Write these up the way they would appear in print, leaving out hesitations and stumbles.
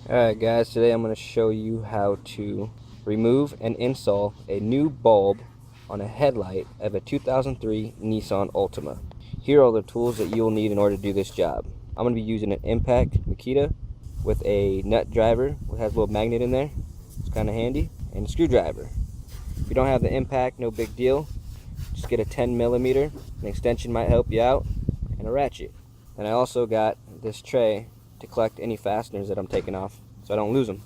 Alright guys, today I'm going to show you how to remove and install a new bulb on a headlight of a 2003 Nissan Altima. Here are the tools that you will need in order to do this job. I'm going to be using an impact Makita with a nut driver, which has a little magnet in there. It's kind of handy, and a screwdriver. If you don't have the impact, no big deal. Just get a 10mm, an extension might help you out, and a ratchet. And I also got this tray to collect any fasteners that I'm taking off so I don't lose them.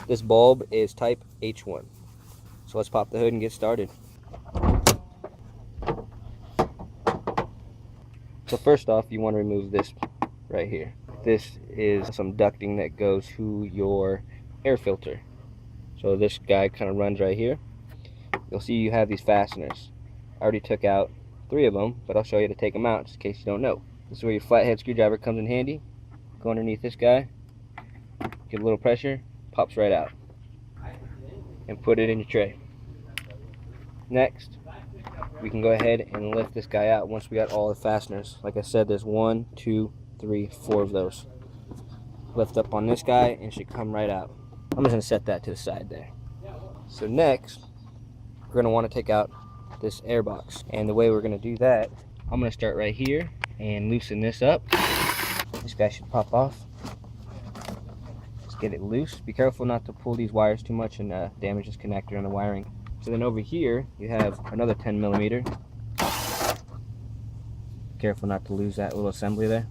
This bulb is type H1. So let's pop the hood and get started. So first off, you want to remove this right here. This is some ducting that goes to your air filter. So this guy kind of runs right here. You'll see you have these fasteners. I already took out 3 of them, but I'll show you to take them out just in case you don't know. This is where your flathead screwdriver comes in handy. Go underneath this guy, give a little pressure, pops right out, and put it in your tray. Next, we can go ahead and lift this guy out once we got all the fasteners. Like I said, there's 1, 2, 3, 4 of those. Lift up on this guy and it should come right out. I'm just going to set that to the side there. So next, we're going to want to take out this air box. And the way we're going to do that, I'm going to start right here and loosen this up. This guy should pop off. Just get it loose. Be careful not to pull these wires too much and damage this connector and the wiring. So then over here, you have another 10mm. Careful not to lose that little assembly there.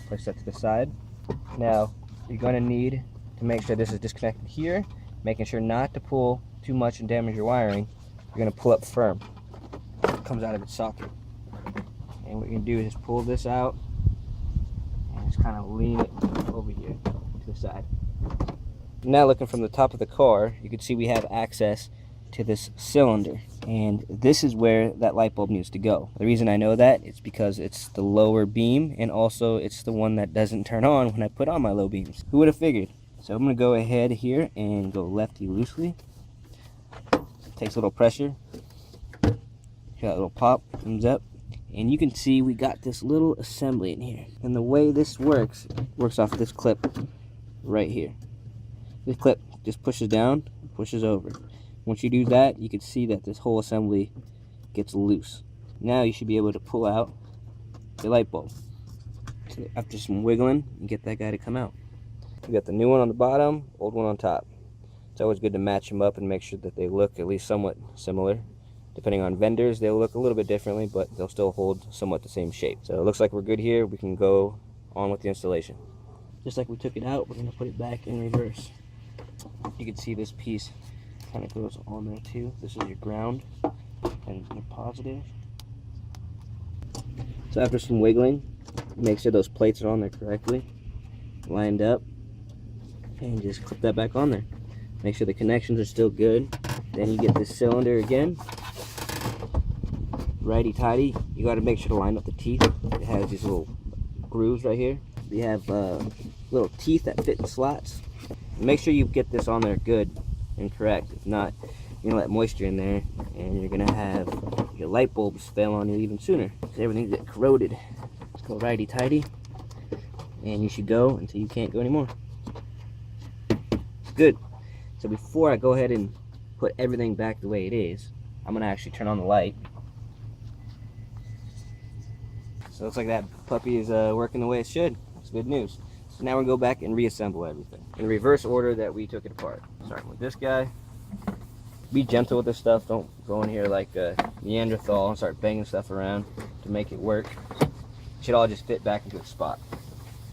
Place that to the side. Now, you're going to need to make sure this is disconnected here, making sure not to pull too much and damage your wiring. You're going to pull up firm. It comes out of its socket. And what you're going to do is just pull this out and just kind of lean it over here to the side. Now looking from the top of the car, you can see we have access to this cylinder, and this is where that light bulb needs to go. The reason I know that is because it's the lower beam, and also it's the one that doesn't turn on when I put on my low beams. Who would have figured? So I'm going to go ahead here and go lefty loosely. It takes a little pressure. Got a little pop, comes up, and you can see we got this little assembly in here. And the way this works off this clip right here. This clip just pushes down, pushes over. Once you do that, you can see that this whole assembly gets loose. Now you should be able to pull out the light bulb. So after some wiggling, you get that guy to come out. You got the new one on the bottom, old one on top. It's always good to match them up and make sure that they look at least somewhat similar. Depending on vendors, they'll look a little bit differently, but they'll still hold somewhat the same shape. So it looks like we're good here. We can go on with the installation. Just like we took it out, we're going to put it back in reverse. You can see this piece kind of goes on there too. This is your ground and your positive. So after some wiggling, make sure those plates are on there correctly, lined up, and just clip that back on there. Make sure the connections are still good. Then you get this cylinder again, righty tighty. You got to make sure to line up the teeth. It has these little grooves right here. You have little teeth that fit in slots. Make sure you get this on there good and correct. If not, you're gonna let moisture in there and you're gonna have your light bulbs fail on you even sooner because everything's get corroded. Let's go righty tighty, and you should go until you can't go anymore. Good. So before I go ahead and put everything back the way it is, I'm gonna actually turn on the light. So it looks like that puppy is working the way it should. That's good news. So now we're gonna go back and reassemble everything in the reverse order that we took it apart. Starting with this guy. Be gentle with this stuff. Don't go in here like a Neanderthal and start banging stuff around to make it work. It should all just fit back into its spot.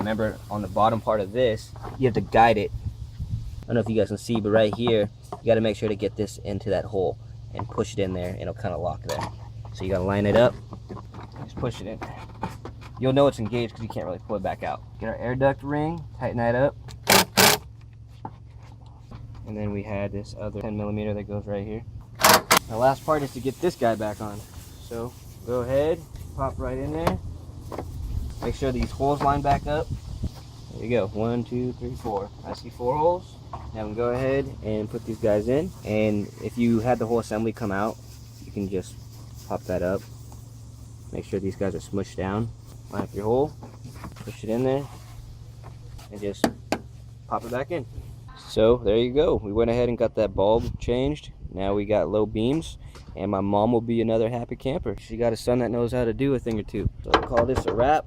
Remember, on the bottom part of this, you have to guide it. I don't know if you guys can see, but right here, you gotta make sure to get this into that hole and push it in there, and it'll kind of lock there. So you gotta line it up, just push it in. You'll know it's engaged because you can't really pull it back out. Get our air duct ring, tighten that up. And then we had this other 10mm that goes right here. The last part is to get this guy back on. So go ahead, pop right in there. Make sure these holes line back up. There you go, 1, 2, 3, 4. I see 4 holes. Now we can go ahead and put these guys in. And if you had the whole assembly come out, you can just pop that up. Make sure these guys are smushed down. Line up your hole, push it in there, and just pop it back in. So there you go. We went ahead and got that bulb changed. Now we got low beams, and my mom will be another happy camper. She got a son that knows how to do a thing or two. So I'll call this a wrap.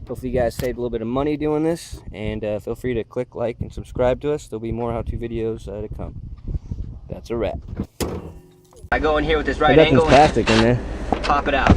Hopefully you guys saved a little bit of money doing this, and feel free to click like and subscribe to us. There'll be more how-to videos to come. That's a wrap. I go in here with this right angle. I got this plastic in there. Pop it out.